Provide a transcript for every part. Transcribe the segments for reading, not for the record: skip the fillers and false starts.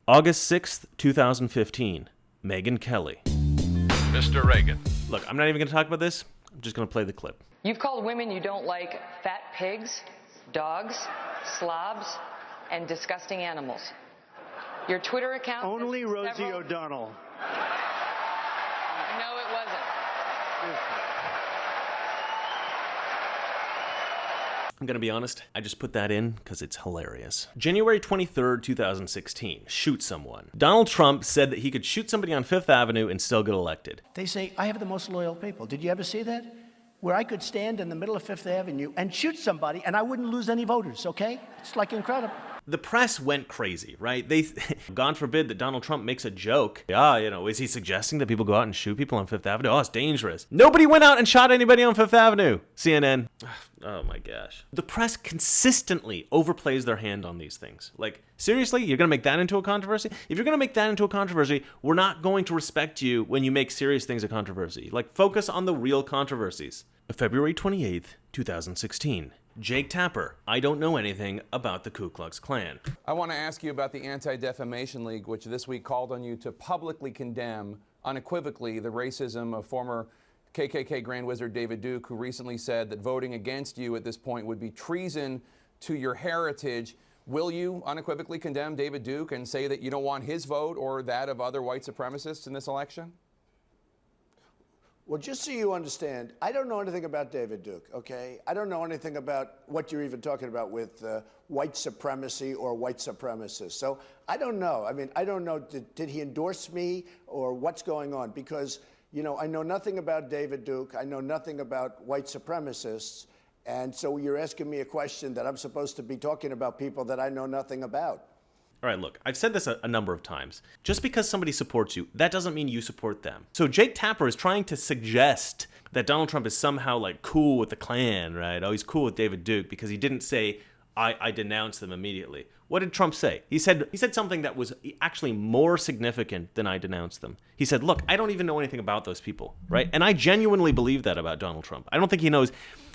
August 6th, 2015. Megyn Kelly. Mr. Reagan. Look, I'm not even going to talk about this. I'm just going to play the clip. You've called women you don't like fat pigs, dogs, slobs, and disgusting animals. Your Twitter account... Only Rosie O'Donnell. No, it wasn't. I'm going to be honest, I just put that in because it's hilarious. January 23rd, 2016. Shoot someone. Donald Trump said that he could shoot somebody on Fifth Avenue and still get elected. They say, I have the most loyal people. Did you ever see that? Where I could stand in the middle of Fifth Avenue and shoot somebody and I wouldn't lose any voters, okay? It's like incredible. The press went crazy, right? God forbid that Donald Trump makes a joke. Is he suggesting that people go out and shoot people on Fifth Avenue? Oh, it's dangerous. Nobody went out and shot anybody on Fifth Avenue. CNN. Oh my gosh. The press consistently overplays their hand on these things. Like, seriously, you're going to make that into a controversy? If you're going to make that into a controversy, we're not going to respect you when you make serious things a controversy. Like, focus on the real controversies. February 28th, 2016. Jake Tapper, I don't know anything about the Ku Klux Klan. I want to ask you about the Anti-Defamation League, which this week called on you to publicly condemn, unequivocally, the racism of former KKK Grand Wizard David Duke, who recently said that voting against you at this point would be treason to your heritage. Will you unequivocally condemn David Duke and say that you don't want his vote or that of other white supremacists in this election? Well, just so you understand, I don't know anything about David Duke, okay? I don't know anything about what you're even talking about with white supremacy or white supremacists. So I don't know. I mean, I don't know, did he endorse me or what's going on? Because, I know nothing about David Duke. I know nothing about white supremacists. And so you're asking me a question that I'm supposed to be talking about people that I know nothing about. All right, look, I've said this a number of times. Just because somebody supports you, that doesn't mean you support them. So Jake Tapper is trying to suggest that Donald Trump is somehow like cool with the Klan, right? Oh, he's cool with David Duke because he didn't say, I denounce them immediately. What did Trump say? He said something that was actually more significant than I denounced them. He said, look, I don't even know anything about those people, right? And I genuinely believe that about Donald Trump. I don't think he knows.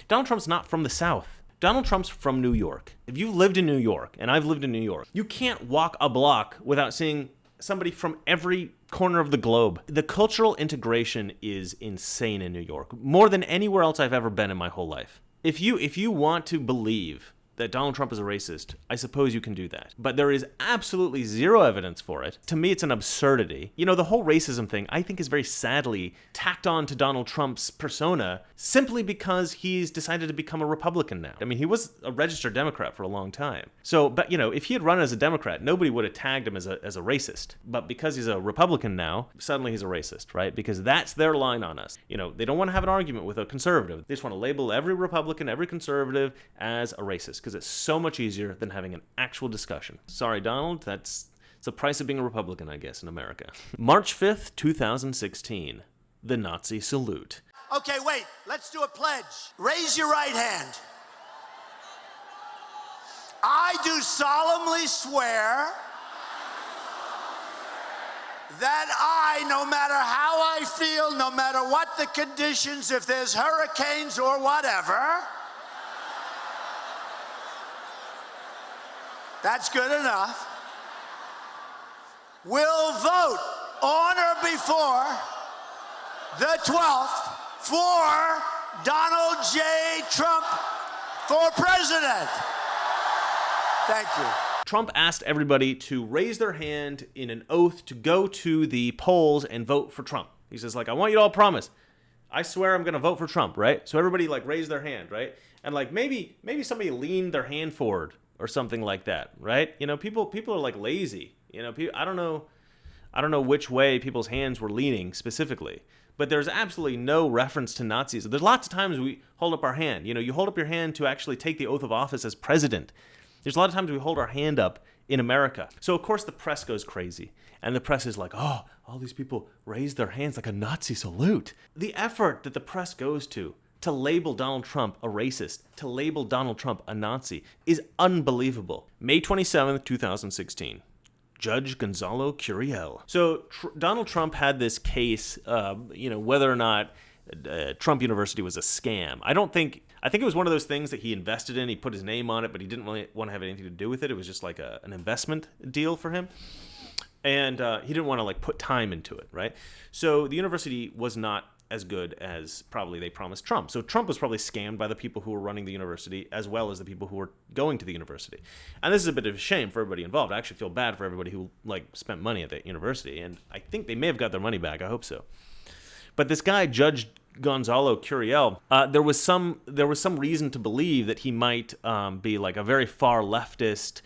Donald Trump's not from the South. Donald Trump's from New York. If you've lived in New York, and I've lived in New York, you can't walk a block without seeing somebody from every corner of the globe. The cultural integration is insane in New York, more than anywhere else I've ever been in my whole life. If you want to believe that Donald Trump is a racist, I suppose you can do that. But there is absolutely zero evidence for it. To me, it's an absurdity. The whole racism thing, I think, is very sadly tacked on to Donald Trump's persona simply because he's decided to become a Republican now. I mean, he was a registered Democrat for a long time. So, but, if he had run as a Democrat, nobody would have tagged him as a racist. But because he's a Republican now, suddenly he's a racist, right? Because that's their line on us. They don't want to have an argument with a conservative. They just want to label every Republican, every conservative as a racist, because it's so much easier than having an actual discussion. Sorry, Donald, it's the price of being a Republican, I guess, in America. March 5th, 2016. The Nazi salute. Okay, wait, let's do a pledge. Raise your right hand. I do solemnly swear that I, no matter how I feel, no matter what the conditions, if there's hurricanes or whatever, that's good enough, will vote on or before the 12th for Donald J. Trump for president. Thank you. Trump asked everybody to raise their hand in an oath to go to the polls and vote for Trump. He says, I want you to all promise, I swear I'm going to vote for Trump, right? So everybody raised their hand, right? And maybe somebody leaned their hand forward or something like that, right? People are lazy. I don't know which way people's hands were leaning specifically, but there's absolutely no reference to Nazis. There's lots of times we hold up our hand. You hold up your hand to actually take the oath of office as president. There's a lot of times we hold our hand up in America. So of course the press goes crazy, and the press is like, oh, all these people raise their hands like a Nazi salute. The effort that the press goes to label Donald Trump a racist, to label Donald Trump a Nazi, is unbelievable. May 27th, 2016. Judge Gonzalo Curiel. So Donald Trump had this case, whether or not Trump University was a scam. I think it was one of those things that he invested in. He put his name on it, but he didn't really want to have anything to do with it. It was just like an investment deal for him. And he didn't want to like put time into it, right? So the university was not as good as probably they promised Trump. So Trump was probably scammed by the people who were running the university as well as the people who were going to the university. And this is a bit of a shame for everybody involved. I actually feel bad for everybody who like spent money at the university, and I think they may have got their money back. I hope so. But this guy, Judge Gonzalo Curiel, there was some reason to believe that he might be like a very far leftist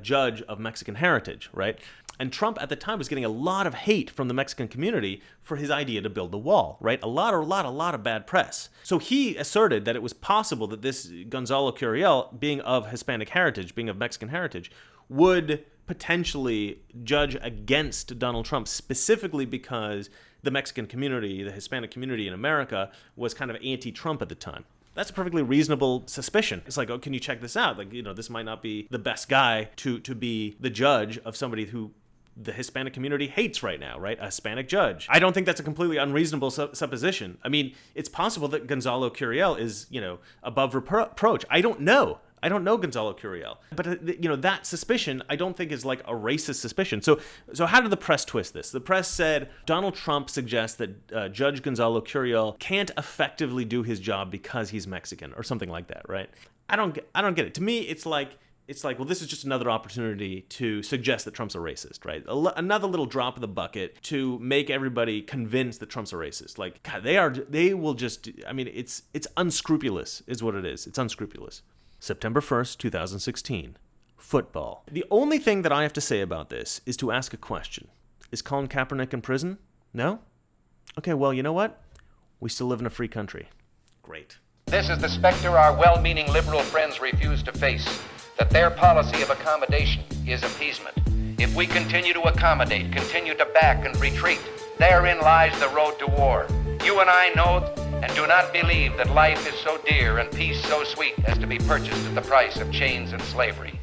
judge of Mexican heritage, right? And Trump at the time was getting a lot of hate from the Mexican community for his idea to build the wall, right? A lot of bad press. So he asserted that it was possible that this Gonzalo Curiel, being of Hispanic heritage, being of Mexican heritage, would potentially judge against Donald Trump, specifically because the Mexican community, the Hispanic community in America, was kind of anti-Trump at the time. That's a perfectly reasonable suspicion. It's like, oh, can you check this out? Like, this might not be the best guy to be the judge of somebody who the Hispanic community hates right now, right? A Hispanic judge. I don't think that's a completely unreasonable supposition. I mean, it's possible that Gonzalo Curiel is, above reproach. I don't know. I don't know Gonzalo Curiel. But, that suspicion, I don't think is like a racist suspicion. So how did the press twist this? The press said Donald Trump suggests that Judge Gonzalo Curiel can't effectively do his job because he's Mexican or something like that, right? I don't get it. To me, it's like, well, this is just another opportunity to suggest that Trump's a racist, right? Another little drop in the bucket to make everybody convinced that Trump's a racist. Like, God, it's unscrupulous is what it is. It's unscrupulous. September 1st, 2016. Football. The only thing that I have to say about this is to ask a question. Is Colin Kaepernick in prison? No? Okay, well, you know what? We still live in a free country. Great. This is the specter our well-meaning liberal friends refuse to face, that their policy of accommodation is appeasement. If we continue to accommodate, continue to back and retreat, therein lies the road to war. You and I know and do not believe that life is so dear and peace so sweet as to be purchased at the price of chains and slavery.